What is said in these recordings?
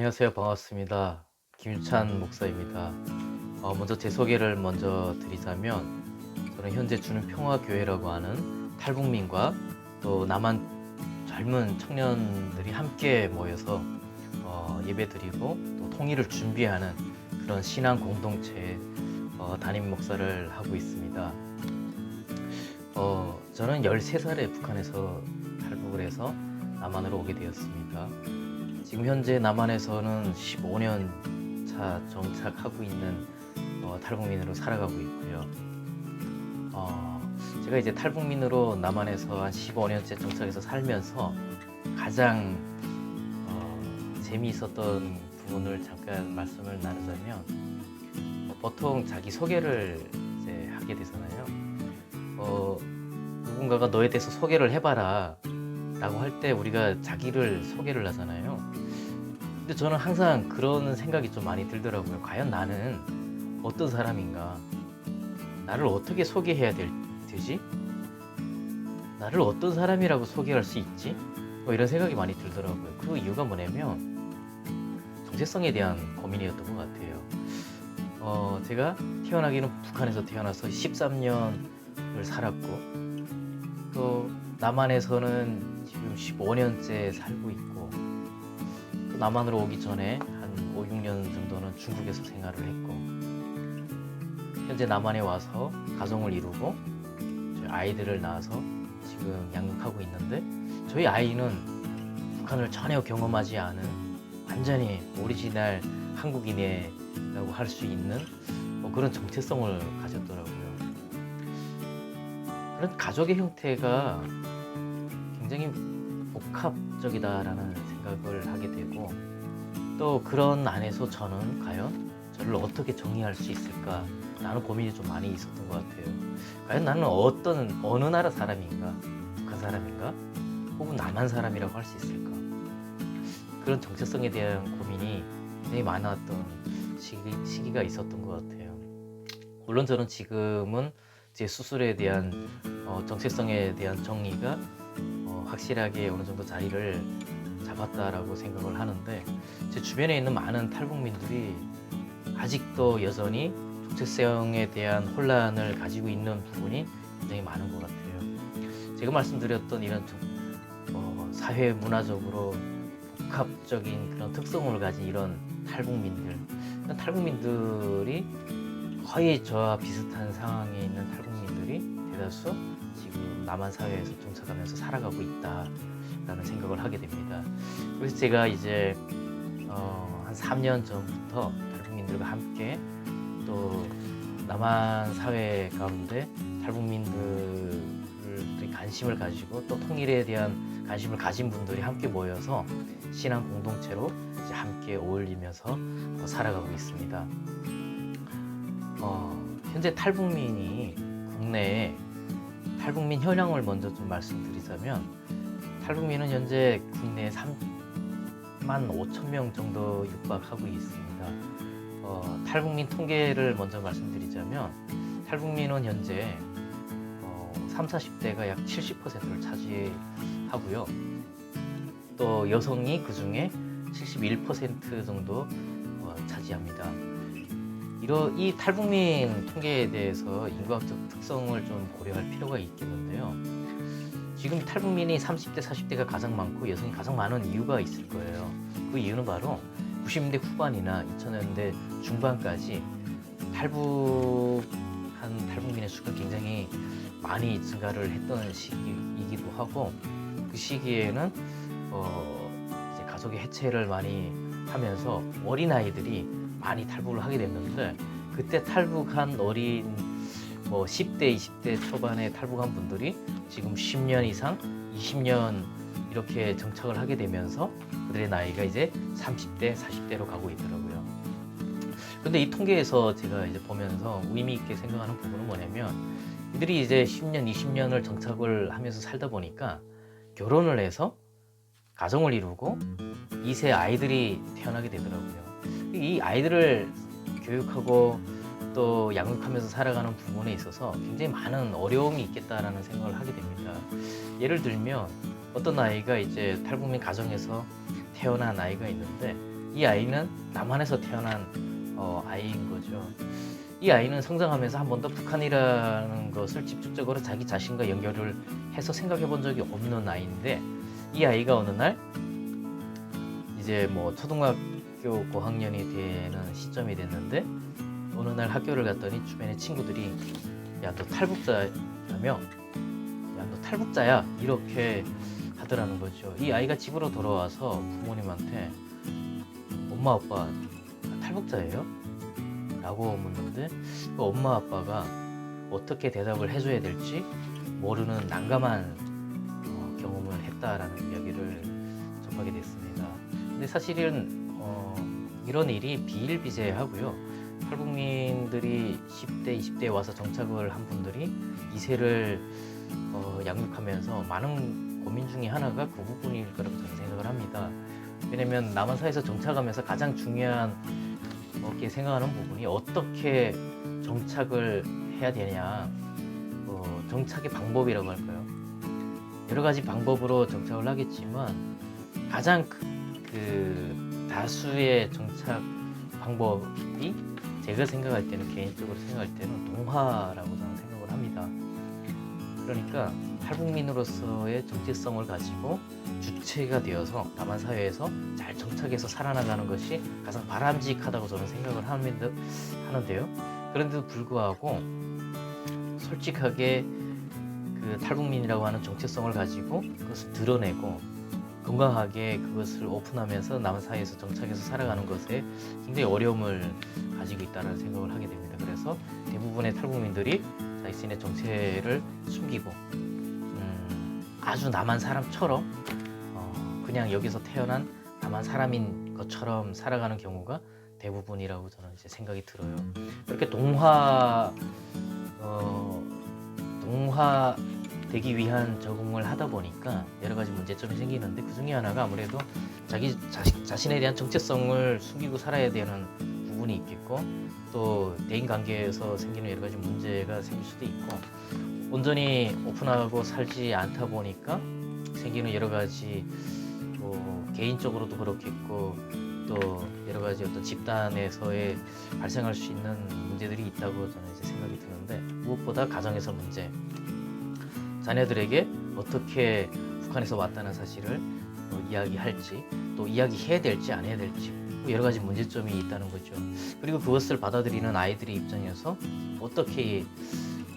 안녕하세요. 반갑습니다. 김유찬 목사입니다. 먼저 제 소개를 먼저 드리자면 저는 현재 주는평화교회라고 하는 탈북민과 또 남한 젊은 청년들이 함께 모여서 예배드리고 또 통일을 준비하는 그런 신앙 공동체의 담임 목사를 하고 있습니다. 저는 13살에 북한에서 탈북을 해서 남한으로 오게 되었습니다. 지금 현재 남한에서는 15년 차 정착하고 있는 탈북민으로 살아가고 있고요. 제가 이제 탈북민으로 남한에서 한 15년째 정착해서 살면서 가장 재미있었던 부분을 잠깐 말씀을 나누자면, 보통 자기 소개를 이제 하게 되잖아요. 누군가가 너에 대해서 소개를 해봐라 라고 할 때 우리가 자기를 소개를 하잖아요. 근데 저는 항상 그런 생각이 좀 많이 들더라고요. 과연 나는 어떤 사람인가? 나를 어떻게 소개해야 되지? 나를 어떤 사람이라고 소개할 수 있지? 이런 생각이 많이 들더라고요. 그 이유가 뭐냐면 정체성에 대한 고민이었던 것 같아요. 제가 태어나기는 북한에서 태어나서 13년을 살았고, 또 남한에서는 지금 15년째 살고 있고, 또 남한으로 오기 전에 한 5, 6년 정도는 중국에서 생활을 했고, 현재 남한에 와서 가정을 이루고 저희 아이들을 낳아서 지금 양육하고 있는데, 저희 아이는 북한을 전혀 경험하지 않은 완전히 오리지널 한국인이라고 할 수 있는 그런 정체성을 가졌더라고요. 그런 가족의 형태가 굉장히 복합적이다라는 생각을 하게 되고, 또 그런 안에서 저는 과연 저를 어떻게 정의할 수 있을까 라는 고민이 좀 많이 있었던 것 같아요. 과연 나는 어느 나라 사람인가? 북한 사람인가? 혹은 남한 사람이라고 할 수 있을까? 그런 정체성에 대한 고민이 굉장히 많았던 시기가 있었던 것 같아요. 물론 저는 지금은 제 스스로에 대한 정체성에 대한 정의가 확실하게 어느 정도 자리를 잡았다라고 생각을 하는데, 제 주변에 있는 많은 탈북민들이 아직도 여전히 정체성에 대한 혼란을 가지고 있는 부분이 굉장히 많은 것 같아요. 제가 말씀드렸던 이런 사회 문화적으로 복합적인 그런 특성을 가진 이런 탈북민들이 거의 저와 비슷한 상황에 있는 탈북민들이 대다수 지금 남한 사회에서 정착하면서 살아가고 있다라는 생각을 하게 됩니다. 그래서 제가 이제 한 3년 전부터 탈북민들과 함께 또 남한 사회 가운데 탈북민들이 관심을 가지고 또 통일에 대한 관심을 가진 분들이 함께 모여서 신앙 공동체로 이제 함께 어울리면서 살아가고 있습니다. 현재 탈북민이 국내에 탈북민 현황을 먼저 좀 말씀드리자면, 탈북민은 현재 국내에 3만 5천 명 정도 육박하고 있습니다. 탈북민 통계를 먼저 말씀드리자면, 탈북민은 현재 30, 40대가 약 70%를 차지하고요. 또 여성이 그 중에 71% 정도 차지합니다. 이 탈북민 통계에 대해서 인구학적 특성을 좀 고려할 필요가 있겠는데요. 지금 탈북민이 30대, 40대가 가장 많고 여성이 가장 많은 이유가 있을 거예요. 그 이유는 바로 90년대 후반이나 2000년대 중반까지 탈북한 탈북민의 수가 굉장히 많이 증가를 했던 시기이기도 하고, 그 시기에는 이제 가족의 해체를 많이 하면서 어린아이들이 많이 탈북을 하게 됐는데, 그때 탈북한 어린 10대, 20대 초반에 탈북한 분들이 지금 10년 이상, 20년 이렇게 정착을 하게 되면서 그들의 나이가 이제 30대, 40대로 가고 있더라고요. 근데 이 통계에서 제가 이제 보면서 의미 있게 생각하는 부분은 뭐냐면, 이들이 이제 10년, 20년을 정착을 하면서 살다 보니까 결혼을 해서 가정을 이루고 2세 아이들이 태어나게 되더라고요. 이 아이들을 교육하고 또 양육하면서 살아가는 부분에 있어서 굉장히 많은 어려움이 있겠다라는 생각을 하게 됩니다. 예를 들면 어떤 아이가 이제 탈북민 가정에서 태어난 아이가 있는데, 이 아이는 남한에서 태어난 아이인 거죠. 이 아이는 성장하면서 한 번도 북한이라는 것을 집중적으로 자기 자신과 연결을 해서 생각해 본 적이 없는 아이인데, 이 아이가 어느 날 이제 뭐 초등학교 고학년이 되는 시점이 됐는데, 어느 날 학교를 갔더니 주변에 친구들이 야, 너 탈북자라며, 야, 너 탈북자야, 이렇게 하더라는 거죠. 이 아이가 집으로 돌아와서 부모님한테 엄마 아빠 탈북자예요? 라고 묻는데, 그 엄마 아빠가 어떻게 대답을 해줘야 될지 모르는 난감한 경험을 했다라는 이야기를 접하게 됐습니다. 근데 사실은 이런 일이 비일비재하고요. 탈북민들이 10대, 20대에 와서 정착을 한 분들이 2세를 양육하면서 많은 고민 중에 하나가 그 부분일 거라고 저는 생각을 합니다. 왜냐면 남한 사회에서 정착하면서 가장 중요한 게 생각하는 부분이 어떻게 정착을 해야 되냐, 정착의 방법이라고 할까요? 여러 가지 방법으로 정착을 하겠지만 가장 그 다수의 정착 방법이 제가 생각할 때는, 개인적으로 생각할 때는 동화라고 저는 생각을 합니다. 그러니까 탈북민으로서의 정체성을 가지고 주체가 되어서 남한 사회에서 잘 정착해서 살아나가는 것이 가장 바람직하다고 저는 생각을 하는데요. 그런데도 불구하고 솔직하게 그 탈북민이라고 하는 정체성을 가지고 그것을 드러내고 건강하게 그것을 오픈하면서 남한 사회에서 정착해서 살아가는 것에 굉장히 어려움을 가지고 있다는 생각을 하게 됩니다. 그래서 대부분의 탈북민들이 자신의 정체를 숨기고 아주 남한 사람처럼 그냥 여기서 태어난 남한 사람인 것처럼 살아가는 경우가 대부분이라고 저는 이제 생각이 들어요. 그렇게 동화 되기 위한 적응을 하다 보니까 여러 가지 문제점이 생기는데, 그 중에 하나가 아무래도 자신에 대한 정체성을 숨기고 살아야 되는 부분이 있겠고, 또 대인 관계에서 생기는 여러 가지 문제가 생길 수도 있고, 온전히 오픈하고 살지 않다 보니까 생기는 여러 가지 개인적으로도 그렇겠고, 또 여러 가지 어떤 집단에서의 발생할 수 있는 문제들이 있다고 저는 이제 생각이 드는데, 무엇보다 가정에서 문제, 자녀들에게 어떻게 북한에서 왔다는 사실을 이야기할지, 또 이야기해야 될지 안 해야 될지, 여러 가지 문제점이 있다는 거죠. 그리고 그것을 받아들이는 아이들의 입장에서 어떻게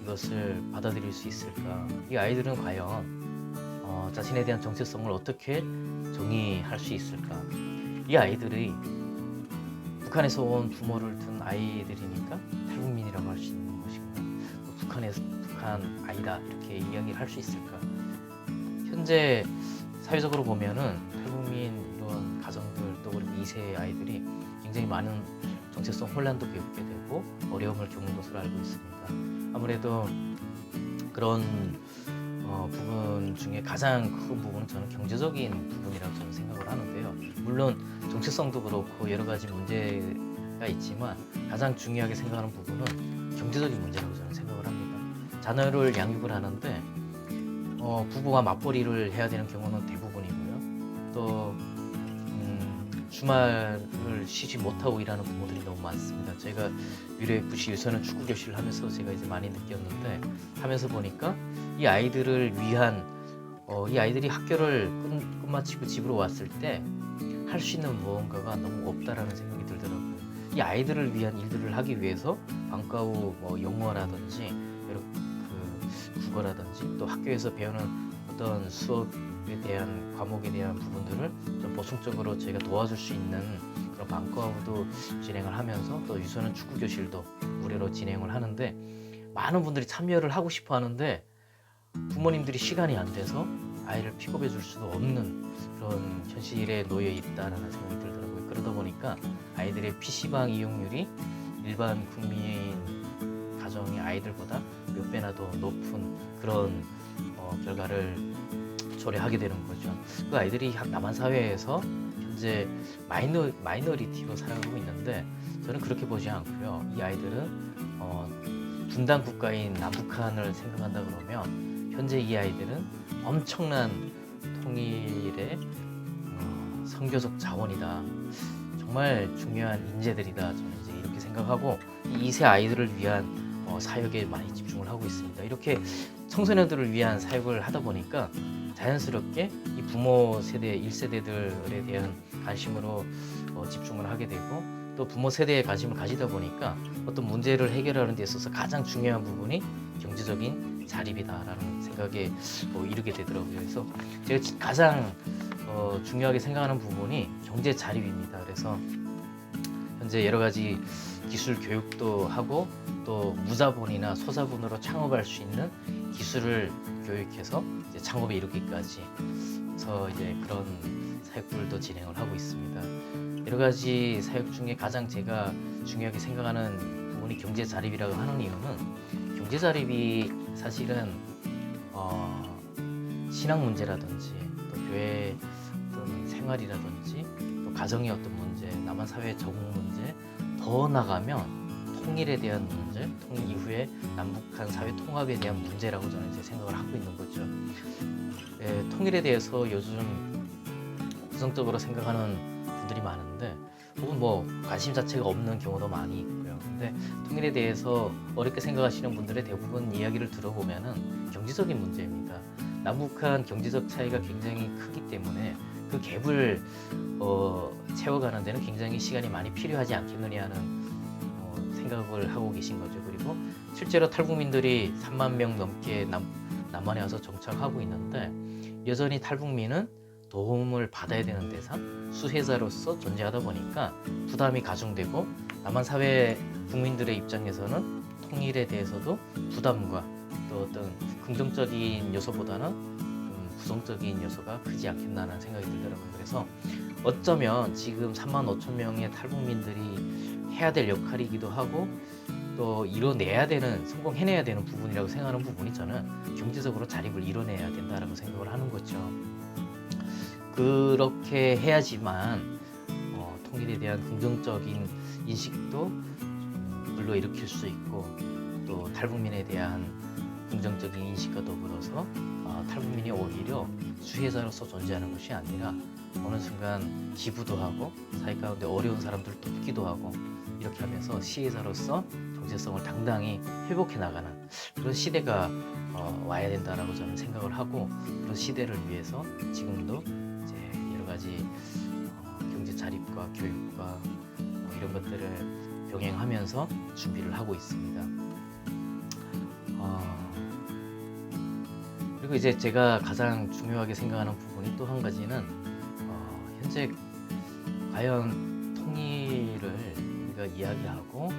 이것을 받아들일 수 있을까? 이 아이들은 과연 자신에 대한 정체성을 어떻게 정의할 수 있을까? 이 아이들이 북한에서 온 부모를 둔 아이들이니까 탈북민이라고 할 수 있는 것인가? 또 북한 아이다, 이렇게 이야기를 할 수 있을까? 현재 사회적으로 보면은 탈북민 이런 가정들, 또 그리고 2세 아이들이 굉장히 많은 정체성 혼란도 겪게 되고 어려움을 겪는 것으로 알고 있습니다. 아무래도 그런 부분 중에 가장 큰 부분은 저는 경제적인 부분이라고 저는 생각을 하는데요. 물론 정체성도 그렇고 여러 가지 문제가 있지만 가장 중요하게 생각하는 부분은 경제적인 문제라고 저는 생각을 합니다. 자녀를 양육을 하는데 부부가 맞벌이를 해야 되는 경우는 대부분이고요. 또 주말을 쉬지 못하고 일하는 부모들이 너무 많습니다. 제가 미래FC 유소년 축구 교실을 하면서 제가 이제 많이 느꼈는데, 하면서 보니까 이 아이들을 위한 이 아이들이 학교를 끝마치고 집으로 왔을 때 할 수 있는 무언가가 너무 없다라는 생각이 들더라고요. 이 아이들을 위한 일들을 하기 위해서 방과 후 영어라든지 국어라든지 또 학교에서 배우는 어떤 수업에 대한 과목에 대한 부분들을 좀 보충적으로 저희가 도와줄 수 있는 그런 방과 후도 진행을 하면서, 또 유소년 축구 교실도 무료로 진행을 하는데, 많은 분들이 참여를 하고 싶어 하는데 부모님들이 시간이 안 돼서 아이를 픽업해 줄 수도 없는 그런 현실에 놓여 있다라는 생각이 들더라고요. 그러다 보니까 아이들의 PC방 이용률이 일반 국민 가정의 아이들보다 몇 배나 더 높은 그런 결과를 초래하게 되는 거죠. 그 아이들이 남한 사회에서 현재 마이너리티로 살아가고 있는데, 저는 그렇게 보지 않고요. 이 아이들은 분단 국가인 남북한을 생각한다 그러면 현재 이 아이들은 엄청난 통일의 선교적 자원이다. 정말 중요한 인재들이다. 저는 이제 이렇게 생각하고 이 2세 아이들을 위한 사역에 많이 집중을 하고 있습니다. 이렇게 청소년들을 위한 사역을 하다 보니까 자연스럽게 이 부모 세대 1세대들에 대한 관심으로 집중을 하게 되고, 또 부모 세대에 관심을 가지다 보니까 어떤 문제를 해결하는 데 있어서 가장 중요한 부분이 경제적인 자립이다라는 생각에 이르게 되더라고요. 그래서 제가 가장 중요하게 생각하는 부분이 경제 자립입니다. 그래서 현재 여러 가지 기술 교육도 하고 또 무자본이나 소자본으로 창업할 수 있는 기술을 교육해서 이제 창업에 이르기까지 해서 이제 그런 사역들도 진행을 하고 있습니다. 여러 가지 사역 중에 가장 제가 중요하게 생각하는 부분이 경제 자립이라고 하는 이유는, 경제 자립이 사실은 신앙 문제라든지 또 교회 어떤 생활이라든지 또 가정의 어떤 문제, 남한 사회의 적응 문제, 더 나가면 통일에 대한 문제, 통일 이후에 남북한 사회 통합에 대한 문제라고 저는 이제 생각을 하고 있는 거죠. 통일에 대해서 요즘 부정적으로 생각하는 분들이 많은데, 혹은 뭐 관심 자체가 없는 경우도 많이 있고요. 근데 통일에 대해서 어렵게 생각하시는 분들의 대부분 이야기를 들어보면은 경제적인 문제입니다. 남북한 경제적 차이가 굉장히 크기 때문에 그 갭을 채워가는 데는 굉장히 시간이 많이 필요하지 않겠느냐 하는 생각을 하고 계신 거죠. 그리고 실제로 탈북민들이 3만 명 넘게 남한에 와서 정착하고 있는데, 여전히 탈북민은 도움을 받아야 되는 대상, 수혜자로서 존재하다 보니까 부담이 가중되고, 남한 사회 국민들의 입장에서는 통일에 대해서도 부담과 또 어떤 긍정적인 요소보다는 좀 부정적인 요소가 크지 않겠나라는 생각이 들더라고요. 그래서 어쩌면 지금 3만 5천 명의 탈북민들이 해야 될 역할이기도 하고, 또 이뤄내야 되는, 성공해내야 되는 부분이라고 생각하는 부분이, 저는 경제적으로 자립을 이뤄내야 된다라고 생각을 하는 거죠. 그렇게 해야지만 통일에 대한 긍정적인 인식도 불러일으킬 수 있고, 또 탈북민에 대한 긍정적인 인식과 더불어서 탈북민이 오히려 수혜자로서 존재하는 것이 아니라 어느 순간 기부도 하고 사회 가운데 어려운 사람들을 돕기도 하고, 이렇게 하면서 시혜자로서 정체성을 당당히 회복해 나가는 그런 시대가 와야 된다라고 저는 생각을 하고, 그런 시대를 위해서 지금도 이제 여러 가지 경제 자립과 교육과 이런 것들을 병행하면서 준비를 하고 있습니다. 그리고 이제 제가 가장 중요하게 생각하는 부분이 또 한 가지는, 현재 과연 통일을 우리가 이야기하고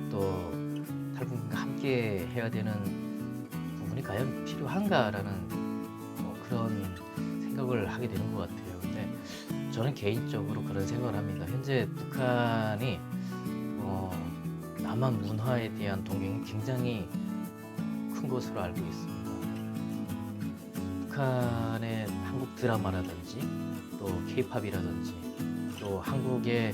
또 탈북민과 함께 해야 되는 부분이 과연 필요한가라는 그런 생각을 하게 되는 것 같아요. 근데 저는 개인적으로 그런 생각을 합니다. 현재 북한이 남한 문화에 대한 동경이 굉장히 큰 것으로 알고 있습니다. 북한의 한국 드라마라든지 또 K-팝이라든지 또 한국의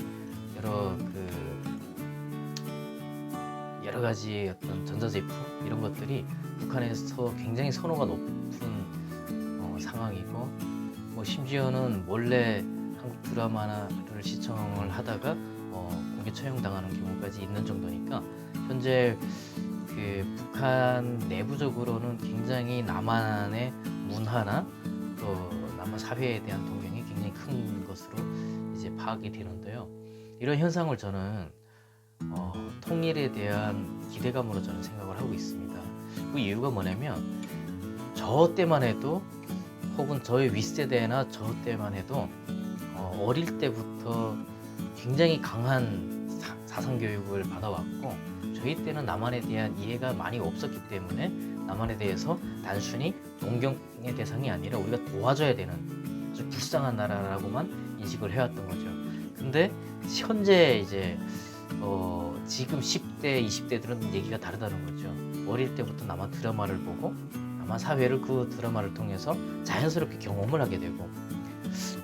여러 가지 어떤 전자제품 이런 것들이 북한에서 굉장히 선호가 높은 상황이고, 뭐 심지어는 몰래 한국 드라마를 시청을 하다가 공개 처형당하는 경우까지 있는 정도니까, 현재 북한 내부적으로는 굉장히 남한의 문화나 또 남한 사회에 대한 동경이 굉장히 큰 것으로 이제 파악이 되는데요. 이런 현상을 저는 통일에 대한 기대감으로 저는 생각을 하고 있습니다. 그 이유가 뭐냐면, 저 때만 해도 혹은 저의 윗세대나 저 때만 해도 어릴 때부터 굉장히 강한 사상교육을 받아왔고, 저희 때는 남한에 대한 이해가 많이 없었기 때문에 남한에 대해서 단순히 동경의 대상이 아니라 우리가 도와줘야 되는 아주 불쌍한 나라라고만 인식을 해왔던 거죠. 근데 현재 이제 지금 10대, 20대들은 얘기가 다르다는 거죠. 어릴 때부터 남한 드라마를 보고 남한 사회를 그 드라마를 통해서 자연스럽게 경험을 하게 되고,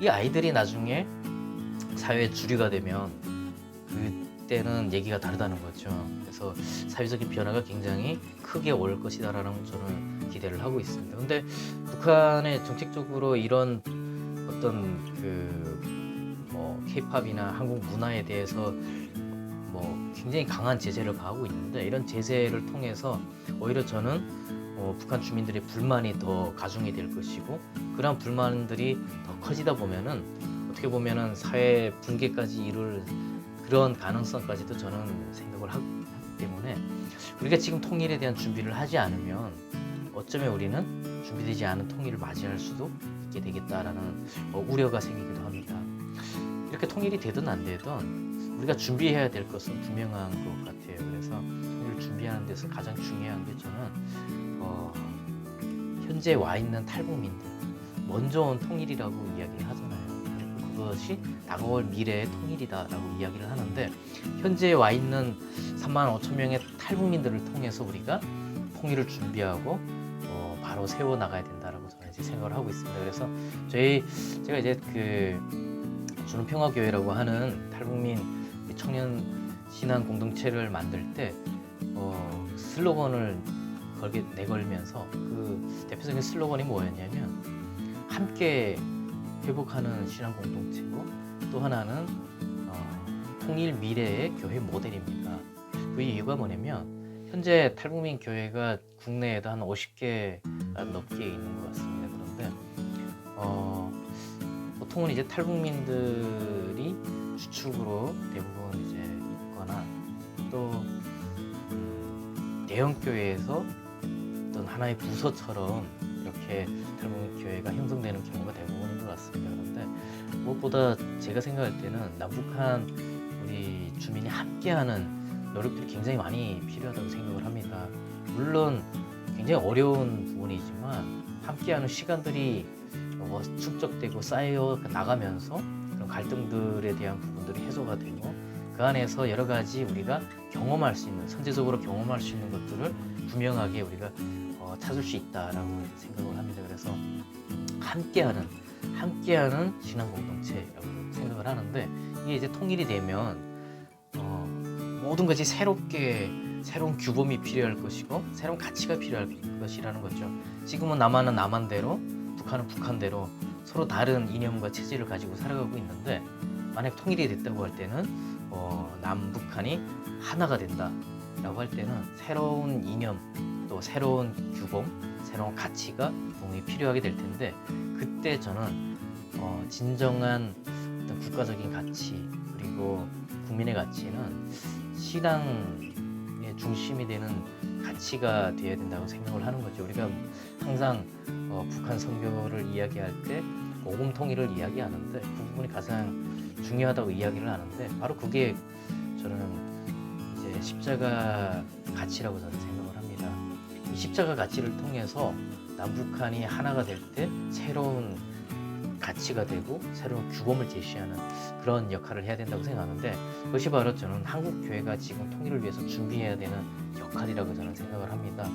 이 아이들이 나중에 사회 주류가 되면 그때는 얘기가 다르다는 거죠. 그래서 사회적인 변화가 굉장히 크게 올 것이다라는 저는 기대를 하고 있습니다. 근데 북한의 정책적으로 이런 어떤 뭐 케이팝이나 한국 문화에 대해서 뭐 굉장히 강한 제재를 가하고 있는데, 이런 제재를 통해서 오히려 저는 북한 주민들의 불만이 더 가중이 될 것이고, 그러한 불만들이 더 커지다 보면은 어떻게 보면은 사회 붕괴까지 이룰 그런 가능성까지도 저는 생각을 하기 때문에, 우리가 지금 통일에 대한 준비를 하지 않으면 어쩌면 우리는 준비되지 않은 통일을 맞이할 수도 있게 되겠다라는 우려가 생기기도 합니다. 이렇게 통일이 되든 안 되든 우리가 준비해야 될 것은 분명한 것 같아요. 그래서 통일을 준비하는 데서 가장 중요한 게 저는 현재 와 있는 탈북민들, 먼저 온 통일이라고 이야기를 하잖아요. 그리고 그것이 다가올 미래의 통일이다라고 이야기를 하는데, 현재 와 있는 3만 5천 명의 탈북민들을 통해서 우리가 통일을 준비하고 바로 세워 나가야 된다라고 저는 이제 생각을 하고 있습니다. 그래서 제가 이제 그 주는평화교회라고 하는 탈북민 청년 신앙 공동체를 만들 때 슬로건을 내걸면서, 그 대표적인 슬로건이 뭐였냐면, 함께 회복하는 신앙 공동체고, 또 하나는 통일 미래의 교회 모델입니다. 그 이유가 뭐냐면, 현재 탈북민 교회가 국내에도 한 50개 넘게 있는 것 같습니다. 그런데 보통은 이제 탈북민들이 주축으로 대부분 이제 있거나, 또 대형 교회에서 어떤 하나의 부서처럼 이렇게 탈북민 교회가 형성되는 경우가 대부분인 것 같습니다. 그런데 무엇보다 제가 생각할 때는 남북한 우리 주민이 함께하는 노력들이 굉장히 많이 필요하다고 생각을 합니다. 물론 굉장히 어려운 부분이지만 함께하는 시간들이 축적되고 쌓여 나가면서 그런 갈등들에 대한 부분들이 해소가 되고, 그 안에서 여러 가지 우리가 경험할 수 있는, 선제적으로 경험할 수 있는 것들을 분명하게 우리가 찾을 수 있다라고 생각을 합니다. 그래서 함께하는 신앙 공동체라고 생각을 하는데, 이게 이제 통일이 되면 모든 것이 새로운 규범이 필요할 것이고, 새로운 가치가 필요할 것이라는 거죠. 지금은 남한은 남한대로, 북한은 북한대로 서로 다른 이념과 체질을 가지고 살아가고 있는데, 만약 통일이 됐다고 할 때는 남북한이 하나가 된다라고 할 때는 새로운 이념, 또 새로운 규범, 새로운 가치가 분명히 필요하게 될 텐데, 그때 저는 진정한 어떤 국가적인 가치, 그리고 국민의 가치는 신앙의 중심이 되는 가치가 되어야 된다고 생각을 하는 거죠. 우리가 항상 북한 선교를 이야기할 때 복음 통일을 이야기하는데, 그 부분이 가장 중요하다고 이야기를 하는데, 바로 그게 저는 이제 십자가 가치라고 저는 생각을 합니다. 이 십자가 가치를 통해서 남북한이 하나가 될 때 새로운 가치가 되고 새로운 규범을 제시하는 그런 역할을 해야 된다고 생각하는데, 그것이 바로 저는 한국 교회가 지금 통일을 위해서 준비해야 되는 역할이라고 저는 생각을 합니다.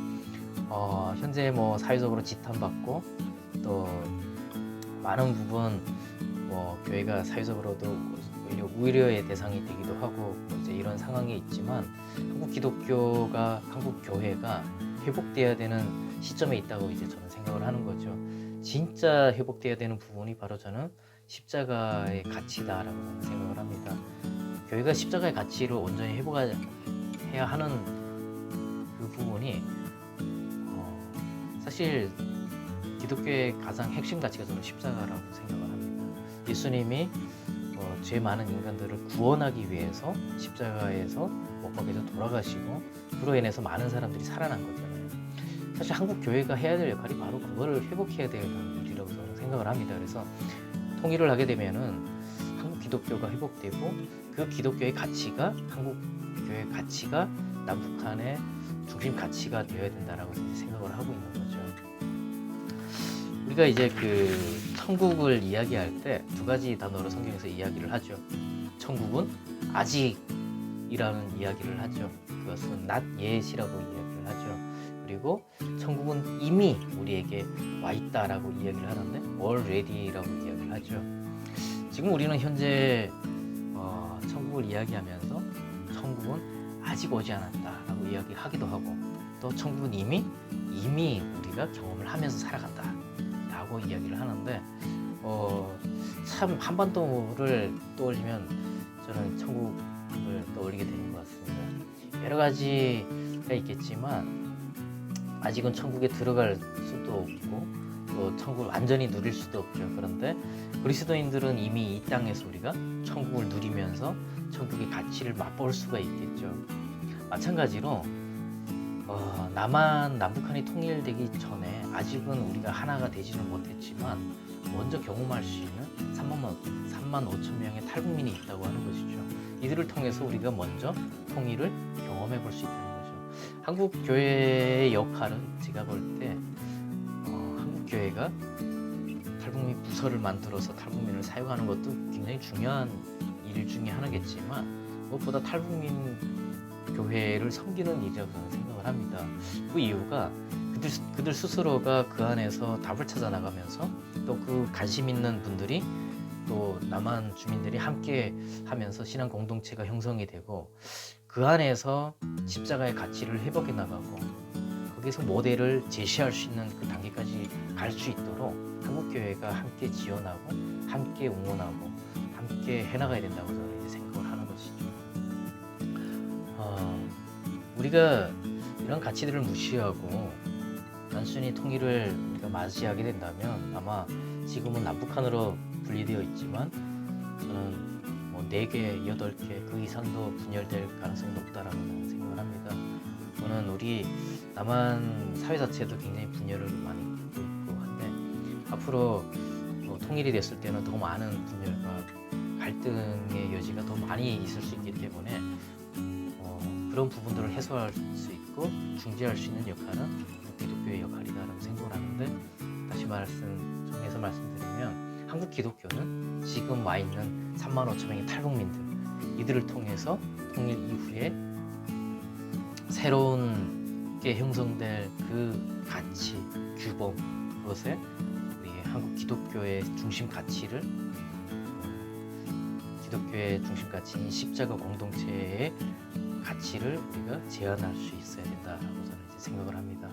현재 뭐 사회적으로 지탄받고, 또 많은 부분 교회가 사회적으로도 오히려 우려의 대상이 되기도 하고 이제 이런 상황이 있지만, 한국 교회가 회복돼야 되는 시점에 있다고 이제 저는 생각을 하는 거죠. 진짜 회복돼야 되는 부분이 바로 저는 십자가의 가치다라고 저는 생각을 합니다. 교회가 십자가의 가치를 온전히 회복해야 하는 그 부분이 사실 기독교의 가장 핵심 가치가 저는 십자가라고 생각을 합니다. 예수님이 죄 많은 인간들을 구원하기 위해서 십자가에서 못 박혀서 돌아가시고, 그로 인해서 많은 사람들이 살아난 거잖아요. 사실 한국 교회가 해야 될 역할이 바로 그거를 회복해야 되는 일이라고 저는 생각을 합니다. 그래서 통일을 하게 되면은 한국 기독교가 회복되고, 그 기독교의 가치가, 한국 교회의 가치가 남북한의 중심 가치가 되어야 된다라고 생각을 하고 있는 거죠. 우리가 이제 그 천국을 이야기할 때 두 가지 단어로 성경에서 이야기를 하죠. 천국은 아직이라는 이야기를 하죠. 그것은 not yet이라고 이야기를 하죠. 그리고 천국은 이미 우리에게 와 있다라고 이야기를 하는데 already라고 이야기를 하죠. 지금 우리는 현재 천국을 이야기하면서 천국은 아직 오지 않았다라고 이야기하기도 하고, 또 천국은 이미 우리가 경험을 하면서 살아간다라고 이야기를 하는데, 참 한반도를 떠올리면 저는 천국을 떠올리게 되는 것 같습니다. 여러 가지가 있겠지만 아직은 천국에 들어갈 수도 없고 또 천국을 완전히 누릴 수도 없죠. 그런데 그리스도인들은 이미 이 땅에서 우리가 천국을 누리면서 천국의 가치를 맛볼 수가 있겠죠. 마찬가지로 남북한이 통일되기 전에 아직은 우리가 하나가 되지는 못했지만 먼저 경험할 수 있는 3만 5천 명의 탈북민이 있다고 하는 것이죠. 이들을 통해서 우리가 먼저 통일을 경험해 볼 수 있다는 거죠. 한국 교회의 역할은 제가 볼 때 한국 교회가 탈북민 부서를 만들어서 탈북민을 사용하는 것도 굉장히 중요한 일 중에 하나겠지만 무엇보다 탈북민 교회를 섬기는 일이라고 저는 생각을 합니다. 그 이유가 그들 스스로가 그 안에서 답을 찾아 나가면서 또 그 관심 있는 분들이 또 남한 주민들이 함께 하면서 신앙 공동체가 형성이 되고 그 안에서 십자가의 가치를 회복해 나가고 거기서 모델을 제시할 수 있는 그 단계까지 갈 수 있도록 한국교회가 함께 지원하고 함께 응원하고 함께 해나가야 된다고 저는 이제 생각을 하는 것이죠. 우리가 이런 가치들을 무시하고 단순히 통일을 우리가 맞이하게 된다면 아마 지금은 남북한으로 분리되어 있지만 저는 뭐 4개, 8개 그 이상도 분열될 가능성이 높다라고 저는 생각을 합니다. 저는 우리 남한 사회 자체도 굉장히 분열을 많이 겪고 있고 한데 앞으로 통일이 됐을 때는 더 많은 분열과 갈등의 여지가 더 많이 있을 수 있기 때문에 그런 부분들을 해소할 수 있고 중재할 수 있는 역할은 기독교의 역할이다라고 생각을 하는데 다시 정리해서 말씀드리면 한국 기독교는 지금 와 있는 3만 5천 명의 탈북민들 이들을 통해서 통일 이후에 새로운 게 형성될 그 가치, 규범 그것에 우리 한국 기독교의 중심 가치를 기독교의 중심 가치인 십자가 공동체의 가치를 우리가 제안할 수 있어야 된다라고 저는 이제 생각을 합니다.